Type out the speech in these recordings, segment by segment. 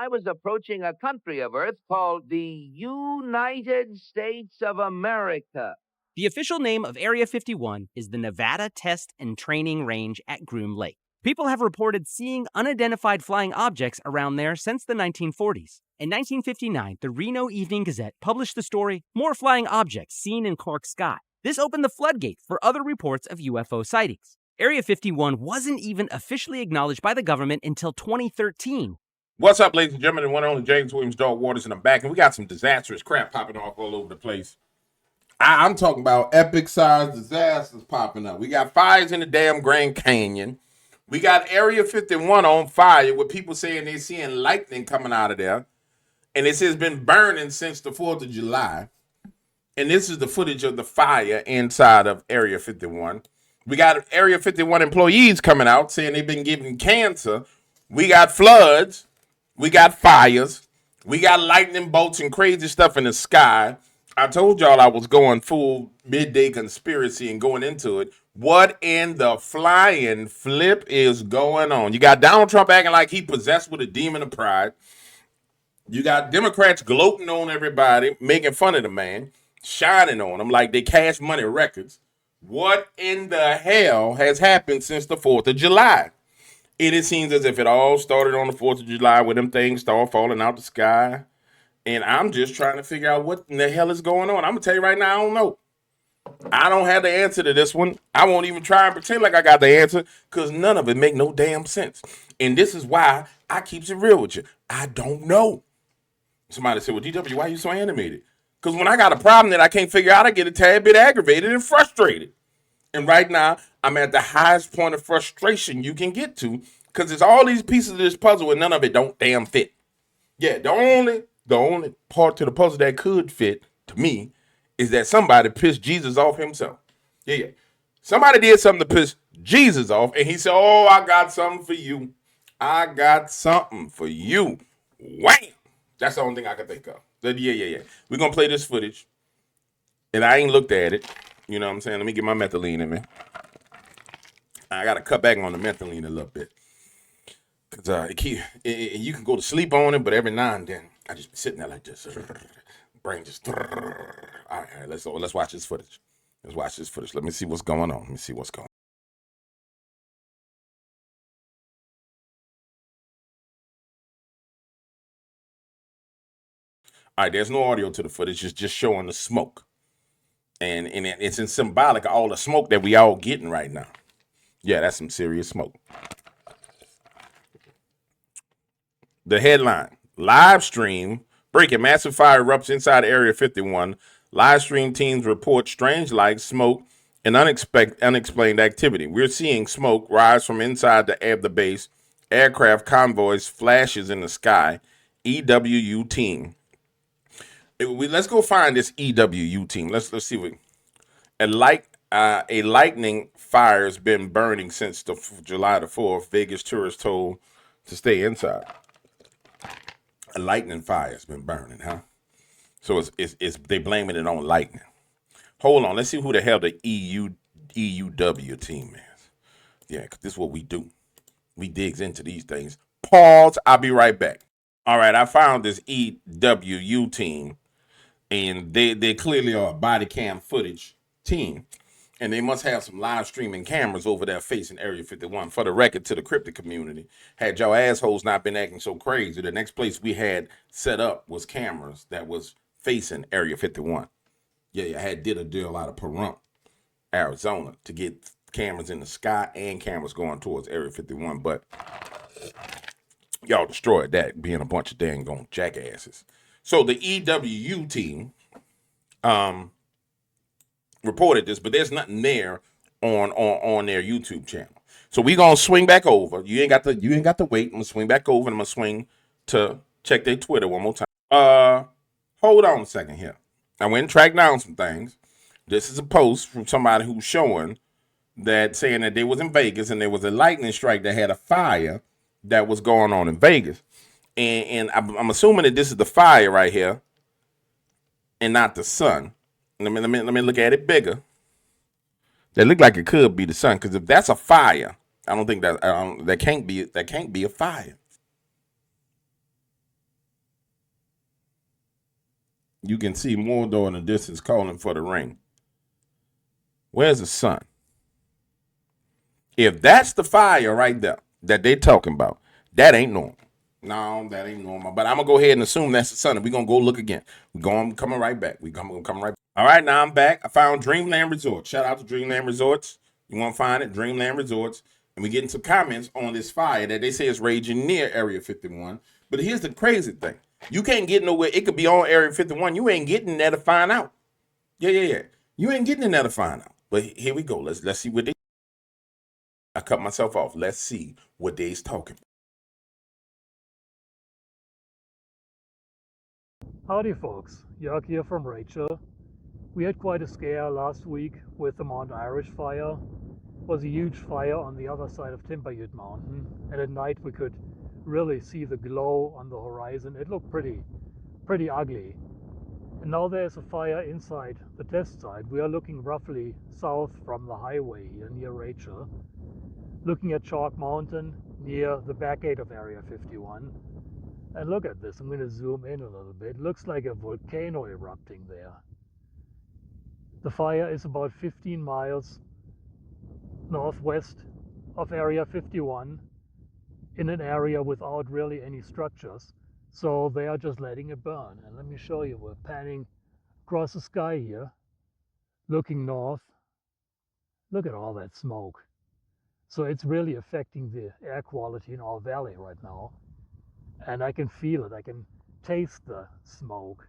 I was approaching a country of Earth called the United States of America. The official name of Area 51 is the Nevada Test and Training Range at Groom Lake. People have reported seeing unidentified flying objects around there since the 1940s. In 1959, the Reno Evening Gazette published the story, More Flying Objects Seen in Cork Sky. This opened the floodgates for other reports of UFO sightings. Area 51 wasn't even officially acknowledged by the government until 2013. What's up, ladies and gentlemen? The one and only James Williams, Dog Waters in the back, and we got some disastrous crap popping off all over the place. I'm talking about epic-sized disasters popping up. We got fires in the damn Grand Canyon. We got Area 51 on fire with people saying they're seeing lightning coming out of there. And it says been burning since the 4th of July. And this is the footage of the fire inside of Area 51. We got Area 51 employees coming out saying they've been given cancer. We got floods. We got fires. We got lightning bolts and crazy stuff in the sky. I told y'all I was going full midday conspiracy and going into it. What in the flying flip is going on? You got Donald Trump acting like he possessed with a demon of pride. You got Democrats gloating on everybody, making fun of the man, shining on him like they Cash Money Records. What in the hell has happened since the 4th of July? It seems as if it all started on the 4th of July when them things start falling out the sky. And I'm just trying to figure out what in the hell is going on. I'm going to tell you right now, I don't know. I don't have the answer to this one. I won't even try and pretend like I got the answer because none of it make no damn sense. And this is why I keeps it real with you. I don't know. Somebody said, well, DW, why are you so animated? Because when I got a problem that I can't figure out, I get a tad bit aggravated and frustrated. And right now, I'm at the highest point of frustration you can get to because there's all these pieces of this puzzle and none of it don't damn fit. Yeah, the only part to the puzzle that could fit to me is that somebody pissed Jesus off himself. Yeah. Somebody did something to piss Jesus off, and he said, oh, I got something for you. I got something for you. Wham! That's the only thing I can think of. Yeah. We're going to play this footage, and I ain't looked at it. You know what I'm saying? Let me get my methylene in me. I got to cut back on the methylene a little bit. Because you can go to sleep on it, but every now and then, I just be sitting there like this. Brain just... All right, let's watch this footage. Let me see what's going on. All right, there's no audio to the footage. It's just showing the smoke. And it's in symbolic of all the smoke that we all getting right now. Yeah, that's some serious smoke. The headline, live stream, breaking massive fire erupts inside Area 51. Live stream teams report strange lights, smoke, and unexplained activity. We're seeing smoke rise from inside the base. Aircraft convoys, flashes in the sky. EWU team. Let's go find this EWU team. Let's see what a lightning fire has been burning since July the 4th. Vegas tourists told to stay inside. A lightning fire has been burning, huh? So it's they blaming it on lightning. Hold on, let's see who the hell the EUW team is. Yeah, because this is what we do. We digs into these things. Pause. I'll be right back. All right, I found this EWU team. And they clearly are a body cam footage team. And they must have some live streaming cameras over there facing Area 51. For the record, to the cryptic community, had y'all assholes not been acting so crazy, the next place we had set up was cameras that was facing Area 51. Yeah, I did a deal out of Pahrump, Arizona, to get cameras in the sky and cameras going towards Area 51. But y'all destroyed that, being a bunch of dang gone jackasses. So the EWU team reported this, but there's nothing there on their YouTube channel. So we gonna swing back over. You ain't got to wait. I'm gonna swing back over and I'm gonna swing to check their Twitter one more time. Hold on a second here. I went and tracked down some things. This is a post from somebody who's showing that saying that they was in Vegas and there was a lightning strike that had a fire that was going on in Vegas. And I'm assuming that this is the fire right here and not the sun. Let me look at it bigger. That look like it could be the sun, because if that's a fire, I don't think that can't be a fire. You can see Mordor in the distance calling for the ring. Where's the sun? If that's the fire right there that they talking about, that ain't normal. No, that ain't normal. But I'm gonna go ahead and assume that's the sun, and we're gonna go look again. We're going coming right back. We're coming right back. All right, now I'm back. I found Dreamland Resort. Shout out to Dreamland Resorts. You want to find it? Dreamland Resorts. And we getting some comments on this fire that they say is raging near Area 51. But here's the crazy thing. You can't get nowhere. It could be on Area 51. You ain't getting there to find out. Yeah. You ain't getting in there to find out. But here we go. Let's see what they. I cut myself off. Let's see what they's talking about. Howdy folks, Jörg here from Rachel. We had quite a scare last week with the Mount Irish fire. It was a huge fire on the other side of Timber Ute Mountain, and at night we could really see the glow on the horizon. It looked pretty ugly. And now there's a fire inside the test site. We are looking roughly south from the highway here near Rachel, looking at Chalk Mountain near the back gate of Area 51. And look at this, I'm going to zoom in a little bit. It looks like a volcano erupting there. The fire is about 15 miles northwest of Area 51 in an area without really any structures. So they are just letting it burn. And let me show you, we're panning across the sky here, looking north. Look at all that smoke. So it's really affecting the air quality in our valley right now. And I can feel it, I can taste the smoke.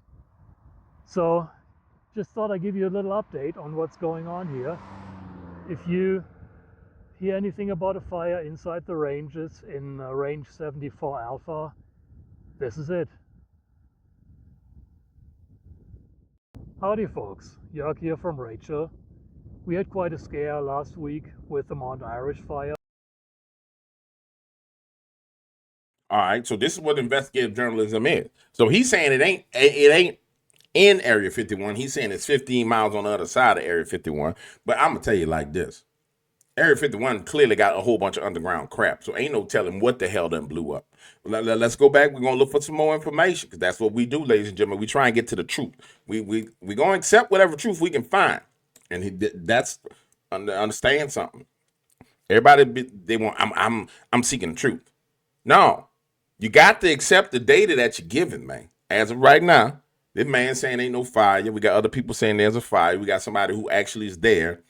So just thought I'd give you a little update on what's going on here. If you hear anything about a fire inside the ranges in range 74 Alpha, this is it. Howdy folks, Jörg here from Rachel. We had quite a scare last week with the Mount Irish fire. All right, so this is what investigative journalism is. So he's saying it ain't in Area 51. He's saying it's 15 miles on the other side of Area 51. But I'm gonna tell you like this: Area 51 clearly got a whole bunch of underground crap. So ain't no telling what the hell done blew up. Let's go back. We're gonna look for some more information because that's what we do, ladies and gentlemen. We try and get to the truth. We gonna accept whatever truth we can find, and that's understand something. Everybody they want. I'm seeking the truth. No. You got to accept the data that you're given, man. As of right now, this man saying ain't no fire. We got other people saying there's a fire. We got somebody who actually is there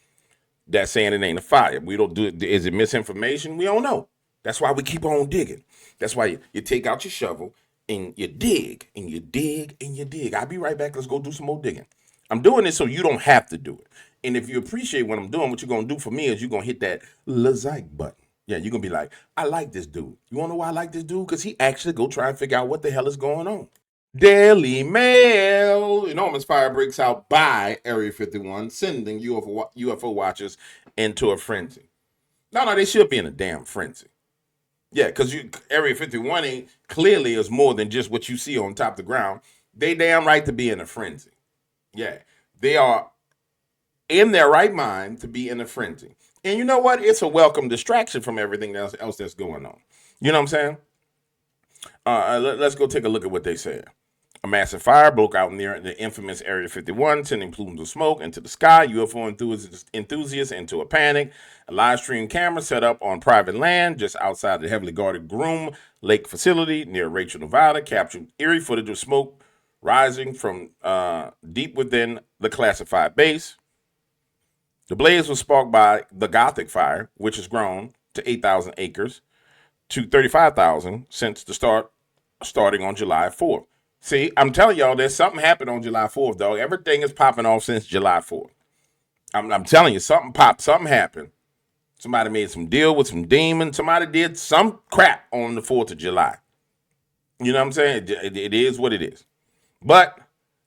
that's saying it ain't a fire. We don't do it. Is it misinformation? We don't know. That's why we keep on digging. That's why you take out your shovel and you dig and you dig and you dig. I'll be right back. Let's go do some more digging. I'm doing this so you don't have to do it. And if you appreciate what I'm doing, what you're going to do for me is you're going to hit that like button. Yeah, you're going to be like, I like this dude. You want to know why I like this dude? Because he actually go try and figure out what the hell is going on. Daily Mail. Enormous fire breaks out by Area 51, sending UFO watchers into a frenzy. No, they should be in a damn frenzy. Yeah, because Area 51 ain't clearly is more than just what you see on top of the ground. They damn right to be in a frenzy. Yeah, they are in their right mind to be in a frenzy. And you know what? It's a welcome distraction from everything else that's going on. You know what I'm saying? Let's go take a look at what they said. A massive fire broke out near the infamous Area 51, sending plumes of smoke into the sky. UFO enthusiasts into a panic. A live stream camera set up on private land just outside the heavily guarded Groom Lake facility near Rachel, Nevada, captured eerie footage of smoke rising from deep within the classified base. The blaze was sparked by the Gothic fire, which has grown to 8,000 acres to 35,000 since the starting on July 4th. See, I'm telling y'all, there's something happened on July 4th, dog. Everything is popping off since July 4th. I'm telling you, something popped, something happened. Somebody made some deal with some demons. Somebody did some crap on the 4th of July. You know what I'm saying? It is what it is. But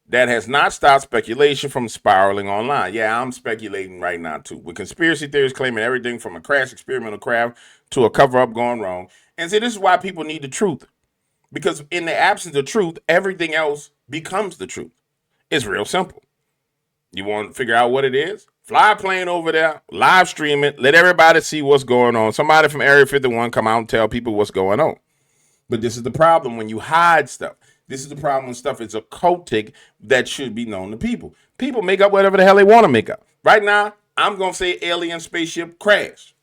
that has not stopped speculation from spiraling online. Yeah, I'm speculating right now, too. With conspiracy theories claiming everything from a crash experimental craft to a cover-up gone wrong. And see, this is why people need the truth. Because in the absence of truth, everything else becomes the truth. It's real simple. You want to figure out what it is? Fly a plane over there, live stream it, let everybody see what's going on. Somebody from Area 51 come out and tell people what's going on. But this is the problem when you hide stuff. This is the problem when stuff is occultic that should be known to people. People make up whatever the hell they want to make up. Right now, I'm going to say alien spaceship crashed,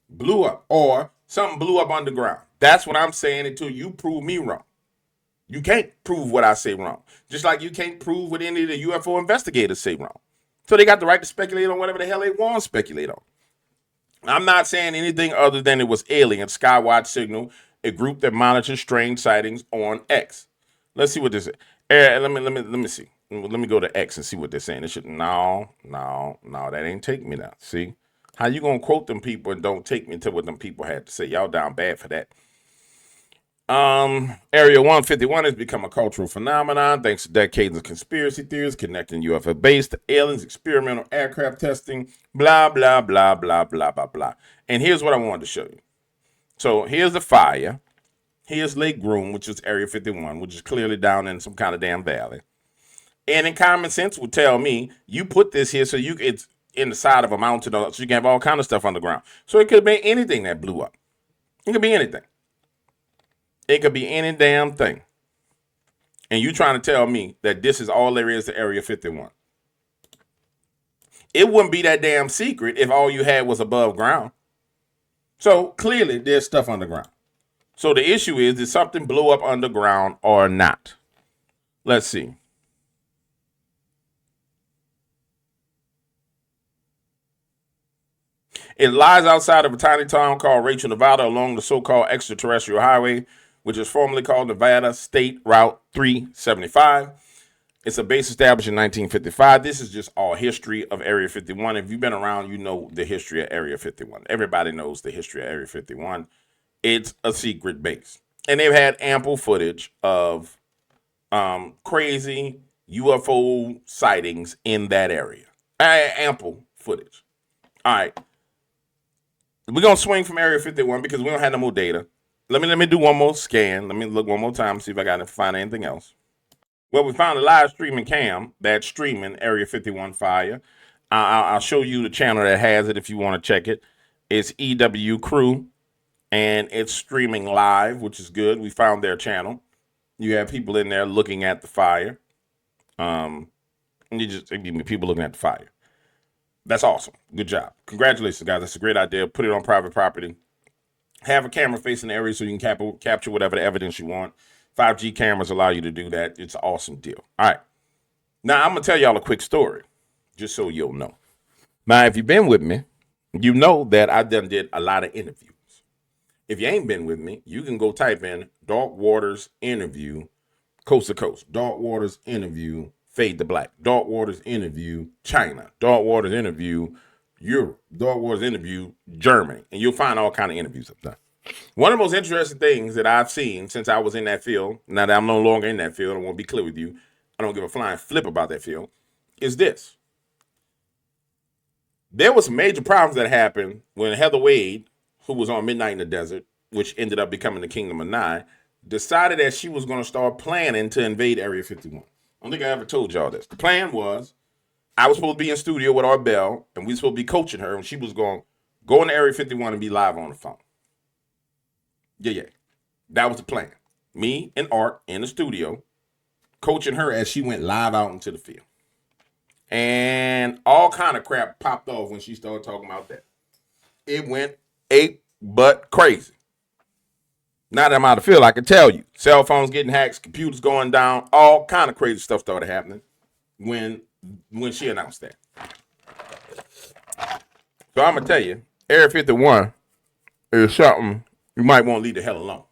blew up, or something blew up underground. That's what I'm saying until you prove me wrong. You can't prove what I say wrong. Just like you can't prove what any of the UFO investigators say wrong. So they got the right to speculate on whatever the hell they want to speculate on. I'm not saying anything other than it was alien Skywatch signal, a group that monitors strange sightings on X. Let's see what this is. Let me see. Let me go to X and see what they're saying. It should no, that ain't take me now. See? How you gonna quote them people and don't take me to what them people had to say? Y'all down bad for that. Area 151 has become a cultural phenomenon thanks to decades of conspiracy theories connecting UFO base to aliens, experimental aircraft testing, blah, blah, blah, blah, blah, blah, blah. And here's what I wanted to show you. So here's the fire. Here's Lake Groom, which is Area 51, which is clearly down in some kind of damn valley. And in common sense would tell me, you put this here so it's in the side of a mountain, so you can have all kind of stuff underground. So it could be anything that blew up. It could be anything. It could be any damn thing. And you trying to tell me that this is all there is to Area 51. It wouldn't be that damn secret if all you had was above ground. So clearly there's stuff underground. So the issue is, did something blow up underground or not? Let's see. It lies outside of a tiny town called Rachel, Nevada, along the so-called extraterrestrial highway, which is formerly called Nevada State Route 375. It's a base established in 1955. This is just all history of Area 51. If you've been around, you know the history of Area 51. Everybody knows the history of Area 51. It's a secret base. And they've had ample footage of crazy UFO sightings in that area. Ample footage. All right. We're going to swing from Area 51 because we don't have no more data. Let me do one more scan. Let me look one more time, see if I got to find anything else. Well, we found a live streaming cam that's streaming Area 51 fire. I'll show you the channel that has it if you want to check it. It's EW Crew, and it's streaming live, which is good. We found their channel. You have people in there looking at the fire. People looking at the fire. That's awesome. Good job. Congratulations, guys. That's a great idea. Put it on private property. Have a camera facing the area so you can capture whatever the evidence you want. 5G cameras allow you to do that. It's an awesome deal. All right. Now, I'm going to tell y'all a quick story, just so you'll know. Now, if you've been with me, you know that I did a lot of interviews. If you ain't been with me, you can go type in Dark Waters interview, coast to coast. Dark Waters interview, Fade to Black. Dark Waters interview, China. Dark Waters interview, Europe. Dark Waters interview, Germany. And you'll find all kind of interviews I've done. One of the most interesting things that I've seen since I was in that field, now that I'm no longer in that field, I want to be clear with you, I don't give a flying flip about that field, is this. There were some major problems that happened when Heather Wade, who was on Midnight in the Desert, which ended up becoming the Kingdom of Nye, decided that she was going to start planning to invade Area 51. I don't think I ever told y'all this. The plan was, I was supposed to be in studio with Arbel, and we were supposed to be coaching her, and she was going to go into Area 51 and be live on the phone. Yeah. That was the plan. Me and Art in the studio, coaching her as she went live out into the field. And all kind of crap popped off when she started talking about that. It went ape butt crazy. Now that I'm out of the field, I can tell you. Cell phones getting hacked, computers going down, all kind of crazy stuff started happening when she announced that. So I'm going to tell you, Area 51 is something you might want to leave the hell alone.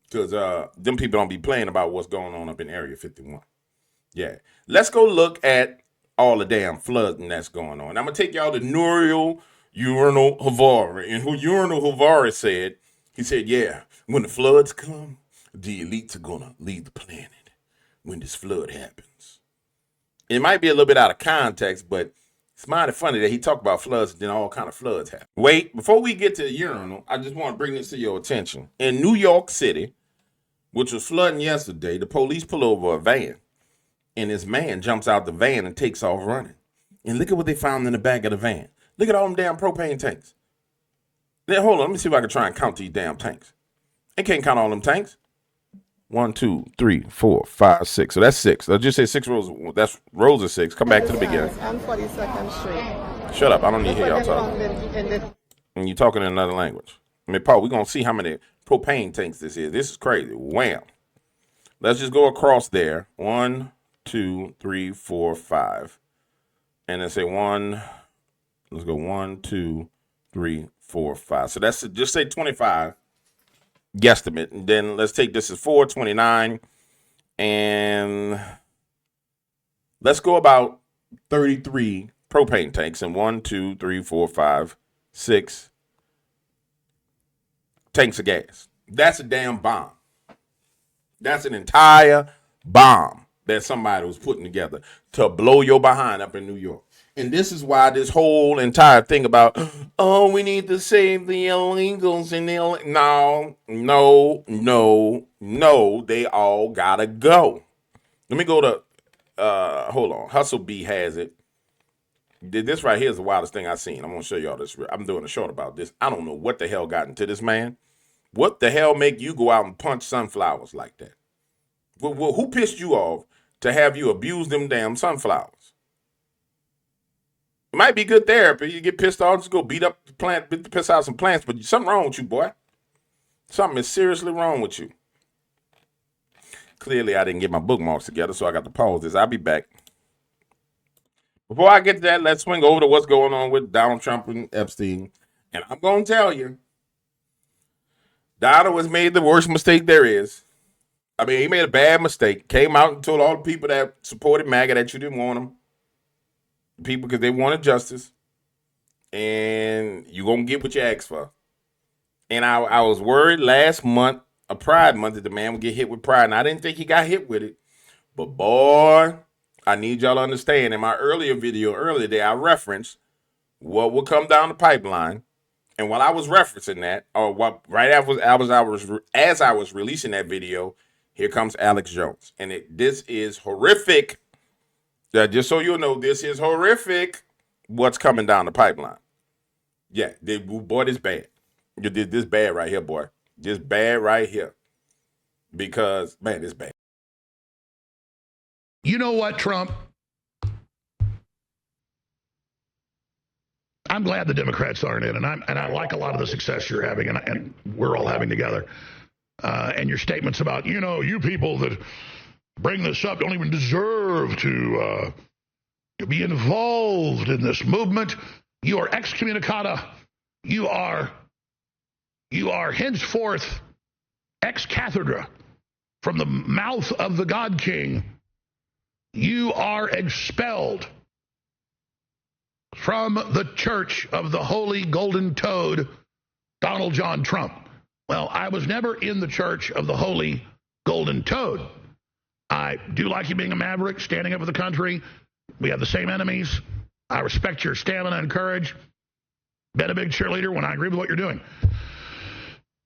Because them people don't be playing about what's going on up in Area 51. Yeah. Let's go look at all the damn flooding that's going on. I'm going to take y'all to Nouriel Urinal Havari. And who Urinal Havari said, he said, yeah, when the floods come, the elites are going to leave the planet when this flood happens. It might be a little bit out of context, but it's mighty funny that he talked about floods and then all kind of floods happen. Wait, before we get to the urinal, I just want to bring this to your attention. In New York City, which was flooding yesterday, the police pull over a van, and this man jumps out the van and takes off running. And look at what they found in the back of the van. Look at all them damn propane tanks. Then, hold on, let me see if I can try and count these damn tanks. They can't count all them tanks. 1, 2, 3, 4, 5, 6. So that's 6. Let's just say 6 rows. That's rows of 6. Come back to the beginning. And for the second straight. Shut up. I don't need to hear y'all talking. And you're talking in another language. I mean, Paul, we're going to see how many propane tanks this is. This is crazy. Wham. Let's just go across there. 1, 2, 3, 4, 5. And then say 1. Let's go 1, 2, 3, 4, 5. So that's just say 25 guesstimate. And then let's take this as 4, 29. And let's go about 33 propane tanks. And 1, 2, 3, 4, 5, 6 tanks of gas. That's a damn bomb. That's an entire bomb that somebody was putting together to blow your behind up in New York. And this is why this whole entire thing about, oh, we need to save the illegals and no, they all gotta go. Let me go to, hold on, Hustle B has it. This right here is the wildest thing I've seen. I'm going to show y'all this. I'm doing a short about this. I don't know what the hell got into this man. What the hell make you go out and punch sunflowers like that? Well, who pissed you off to have you abuse them damn sunflowers? It might be good therapy. You get pissed off, just go beat up the plant, piss out some plants, but something wrong with you, boy. Something is seriously wrong with you. Clearly, I didn't get my bookmarks together, so I got to pause this. I'll be back. Before I get to that, let's swing over to what's going on with Donald Trump and Epstein. And I'm going to tell you, Donald has made the worst mistake there is. I mean, he made a bad mistake. Came out and told all the people that supported MAGA that you didn't want them. People, because they wanted justice. And you're going to get what you asked for. And I was worried last month, a Pride Month, that the man would get hit with pride. And I didn't think he got hit with it. But boy, I need y'all to understand. In my earlier today, I referenced what will come down the pipeline. And while I was referencing that, or what right after as I was releasing that video, here comes Alex Jones. And this is horrific. Just so you know, this is horrific what's coming down the pipeline. Yeah, boy, this bad. This bad right here, boy. This bad right here. Because, man, this bad. You know what, Trump? I'm glad the Democrats aren't in, and I like a lot of the success you're having, and we're all having together. And your statements about, you people that bring this up don't even deserve to be involved in this movement. You are excommunicata. You are henceforth ex cathedra from the mouth of the God King. You are expelled from the Church of the Holy Golden Toad, Donald John Trump. Well, I was never in the Church of the Holy Golden Toad. I do like you being a maverick, standing up for the country. We have the same enemies. I respect your stamina and courage. Been a big cheerleader when I agree with what you're doing.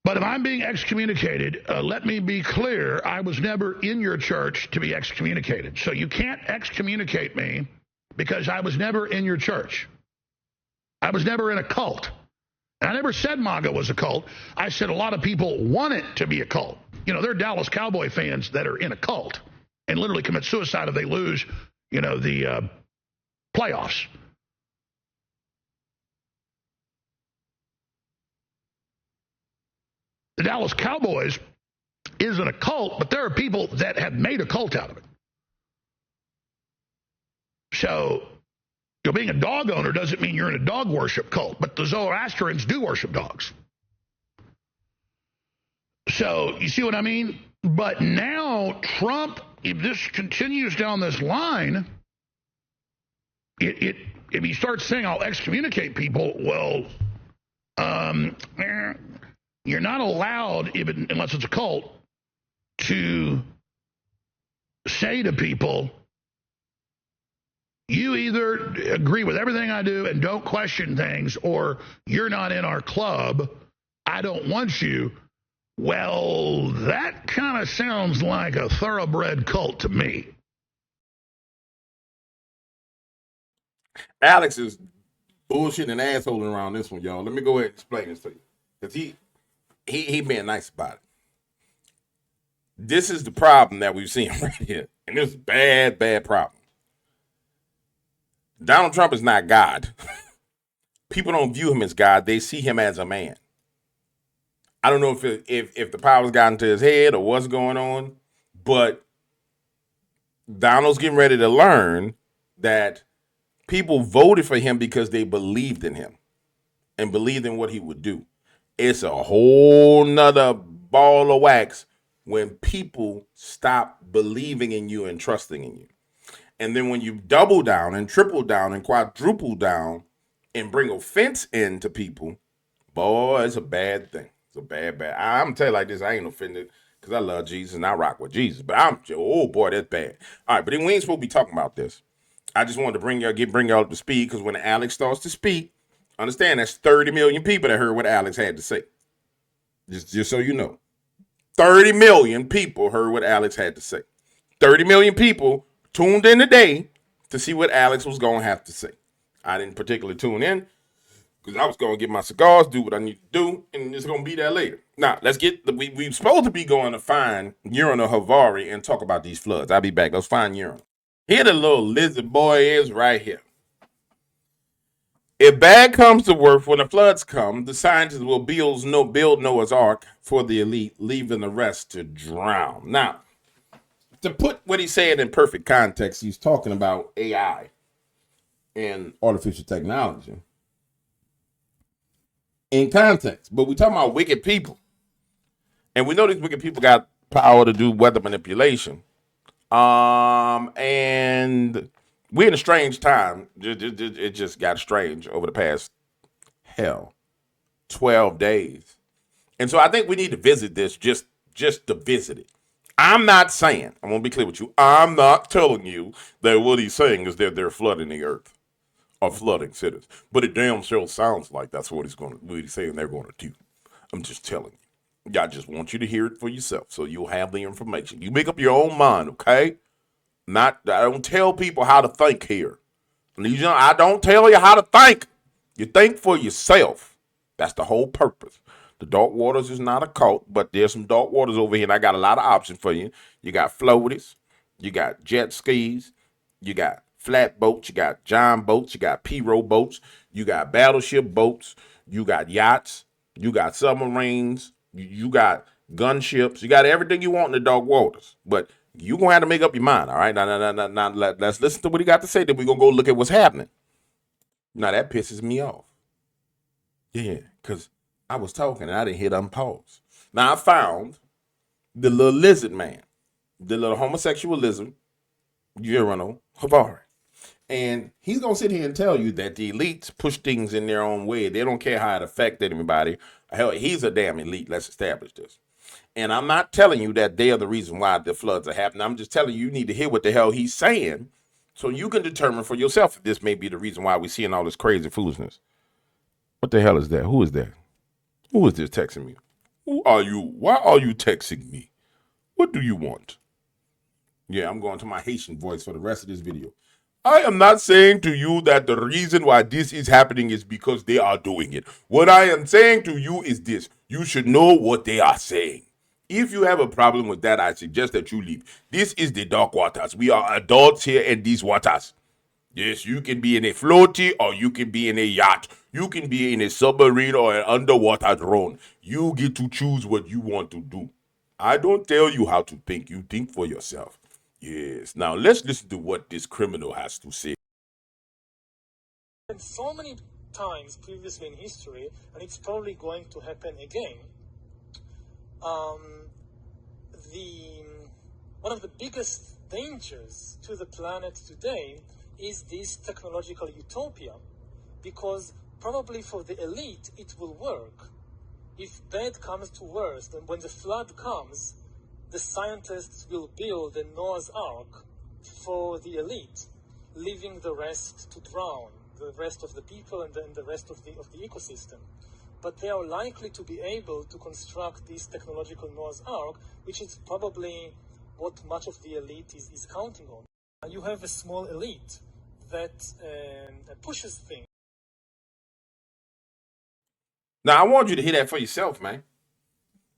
But if I'm being excommunicated, let me be clear, I was never in your church to be excommunicated. So you can't excommunicate me because I was never in your church. I was never in a cult. And I never said MAGA was a cult. I said a lot of people want it to be a cult. There are Dallas Cowboy fans that are in a cult and literally commit suicide if they lose, the playoffs. The Dallas Cowboys isn't a cult, but there are people that have made a cult out of it. So, being a dog owner doesn't mean you're in a dog worship cult, but the Zoroastrians do worship dogs. So, you see what I mean? But now, Trump, if this continues down this line, if he starts saying, I'll excommunicate people, well, you're not allowed, even unless it's a cult, to say to people, you either agree with everything I do and don't question things, or you're not in our club, I don't want you. Well, that kind of sounds like a thoroughbred cult to me. Alex is bullshitting and assholing around this one, y'all. Let me go ahead and explain this to you. Because he being nice about it. This is the problem that we've seen right here. And this is bad, bad problem. Donald Trump is not God. People don't view him as God. They see him as a man. I don't know if the power's gotten to his head or what's going on, but Donald's getting ready to learn that people voted for him because they believed in him and believed in what he would do. It's a whole nother ball of wax when people stop believing in you and trusting in you. And then when you double down and triple down and quadruple down and bring offense into people, boy, it's a bad thing. It's a bad. I'm telling you like this, I ain't offended because I love Jesus and I rock with Jesus. But oh boy, that's bad. All right, but then we ain't supposed to be talking about this. I just wanted to bring y'all up to speed because when Alex starts to speak, understand that's 30 million people that heard what Alex had to say. Just so you know. 30 million people heard what Alex had to say. 30 million people tuned in today to see what Alex was going to have to say. I didn't particularly tune in because I was going to get my cigars, do what I need to do, and it's going to be there later. Now, let's get, we're supposed to be going to find Urinal Havari and talk about these floods. I'll be back. Let's find Urinal. Here the little lizard boy is right here. If bad comes to worse, when the floods come, the scientists will build Noah's Ark for the elite, leaving the rest to drown. Now, to put what he's saying in perfect context, he's talking about AI and artificial technology in context. But we're talking about wicked people. And we know these wicked people got power to do weather manipulation. And we're in a strange time. It just got strange over the past 12 days. And so I think we need to visit this just to visit it. I'm not saying, I want to be clear with you, I'm not telling you that what he's saying is that they're flooding the earth or flooding cities. But it damn sure sounds like that's what he's saying they're going to do. I'm just telling you. I just want you to hear it for yourself so you'll have the information. You make up your own mind, okay? I don't tell people how to think here. I don't tell you how to think. You think for yourself. That's the whole purpose. The dark waters is not a cult, but there's some dark waters over here, and I got a lot of options for you. You got floaties, you got jet skis, you got flat boats, you got giant boats, you got P-row boats, you got battleship boats, you got yachts, you got submarines, you got gunships, you got everything you want in the dark waters. But you're going to have to make up your mind, all right? Now, let's listen to what he got to say, then we're going to go look at what's happening. Now, that pisses me off. Yeah, because I was talking and I didn't hit unpause. Now, I found the little lizard man, the little homosexual lizard, Urinal Havari. And he's going to sit here and tell you that the elites push things in their own way. They don't care how it affected anybody. Hell, he's a damn elite. Let's establish this. And I'm not telling you that they are the reason why the floods are happening. I'm just telling you need to hear what the hell he's saying so you can determine for yourself if this may be the reason why we're seeing all this crazy foolishness. What the hell is that? Who is that? Who is this texting me? Who are you? Why are you texting me? What do you want? Yeah, I'm going to my Haitian voice for the rest of this video. I am not saying to you that the reason why this is happening is because they are doing it. What I am saying to you is this. You should know what they are saying. If you have a problem with that, I suggest that you leave. This is the dark waters. We are adults here in these waters. Yes, you can be in a floaty or you can be in a yacht. You can be in a submarine or an underwater drone. You get to choose what you want to do. I don't tell you how to think. You think for yourself. Yes. Now, let's listen to what this criminal has to say. And so many times previously in history, and it's probably going to happen again. One of the biggest dangers to the planet today is this technological utopia, because probably for the elite it will work. If bad comes to worse, then when the flood comes, the scientists will build a Noah's Ark for the elite, leaving the rest to drown, the rest of the people and then the rest of the ecosystem. But they are likely to be able to construct this technological Noah's Ark, which is probably what much of the elite is counting on. You have a small elite that pushes things. Now, I want you to hear that for yourself, man.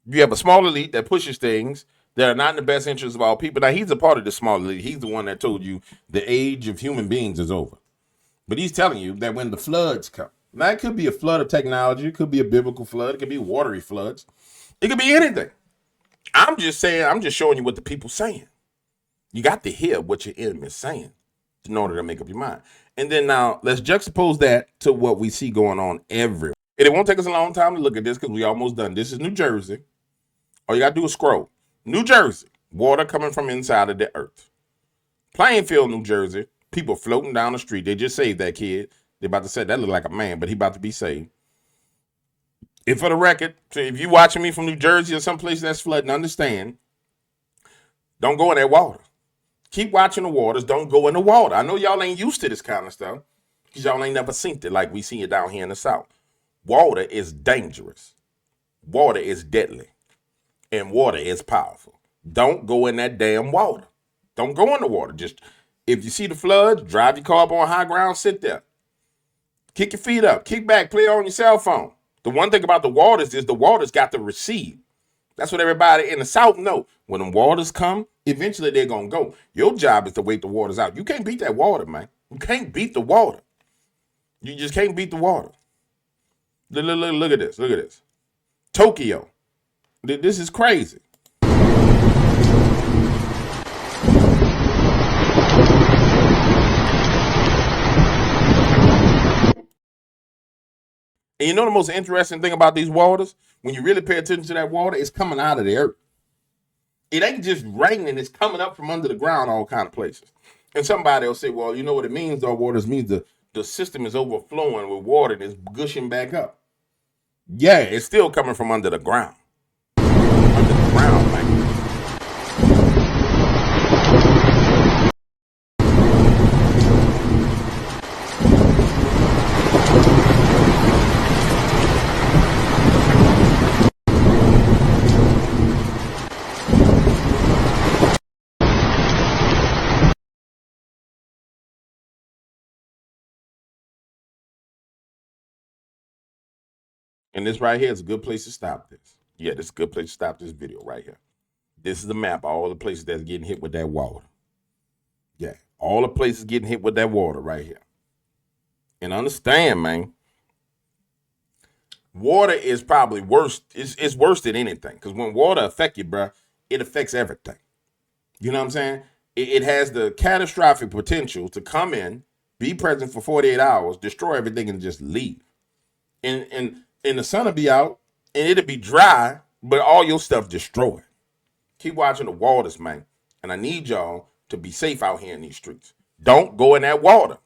You have a small elite that pushes things, that are not in the best interest of all people. Now, he's a part of this small elite. He's the one that told you the age of human beings is over. But he's telling you that when the floods come, now it could be a flood of technology, it could be a biblical flood, it could be watery floods, it could be anything. I'm just saying, I'm just showing you what the people's saying. You got to hear what your enemy is saying in order to make up your mind. And then now let's juxtapose that to what we see going on everywhere. And it won't take us a long time to look at this because we almost done. This is New Jersey. All you got to do is scroll. New Jersey, water coming from inside of the earth. Plainfield, New Jersey, people floating down the street. They just saved that kid. They about to say that look like a man, but he about to be saved. And for the record, if you watching me from New Jersey or someplace that's flooding, understand, don't go in that water. Keep watching the waters. Don't go in the water. I know y'all ain't used to this kind of stuff because y'all ain't never seen it like we see it down here in the South. Water is dangerous. Water is deadly. And water is powerful. Don't go in that damn water. Don't go in the water. Just, if you see the floods, drive your car up on high ground, sit there. Kick your feet up. Kick back. Play on your cell phone. The one thing about the waters is the waters got to recede. That's what everybody in the South know. When the waters come, eventually they're going to go. Your job is to wait the waters out. You can't beat that water, man. You can't beat the water. You just can't beat the water. Look at this. Look at this. Tokyo. This is crazy. And you know the most interesting thing about these waters? When you really pay attention to that water, it's coming out of the earth. It ain't just raining, it's coming up from under the ground all kind of places. And somebody will say, well, you know what it means, though, waters means the system is overflowing with water and it's gushing back up. Yeah, it's still coming from under the ground. Under the ground, man. And this right here is a good place to stop this. Yeah, this is a good place to stop this video right here. This is the map of all the places that's getting hit with that water. Yeah, all the places getting hit with that water right here. And understand, man, water is probably worse. It's worse than anything. Because when water affects you, bro, it affects everything. You know what I'm saying? It has the catastrophic potential to come in, be present for 48 hours, destroy everything, and just leave. And the sun will be out, and it'll be dry, but all your stuff destroyed. Keep watching the waters, man. And I need y'all to be safe out here in these streets. Don't go in that water.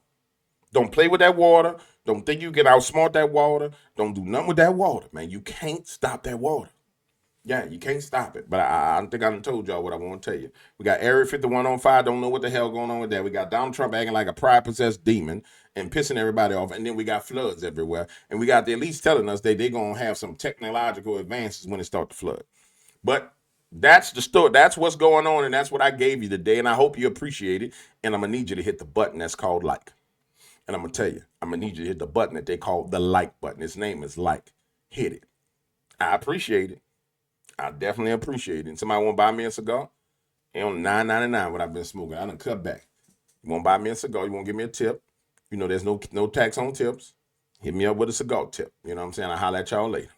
Don't play with that water. Don't think you can outsmart that water. Don't do nothing with that water, man. You can't stop that water. Yeah, you can't stop it. But I think I done told y'all what I want to tell you. We got Area 51 on fire. Don't know what the hell going on with that. We got Donald Trump acting like a pride-possessed demon and pissing everybody off. And then we got floods everywhere. And we got the elites telling us that they're going to have some technological advances when it starts to flood. But that's the story. That's what's going on. And that's what I gave you today. And I hope you appreciate it. And I'm going to need you to hit the button that's called like. And I'm going to tell you, I'm going to need you to hit the button that they call the like button. Its name is like. Hit it. I appreciate it. I definitely appreciate it. And somebody want to buy me a cigar? It's on $9.99 what I've been smoking. I done cut back. You want to buy me a cigar? You want to give me a tip? You know there's no tax on tips. Hit me up with a cigar tip. You know what I'm saying? I'll holler at y'all later.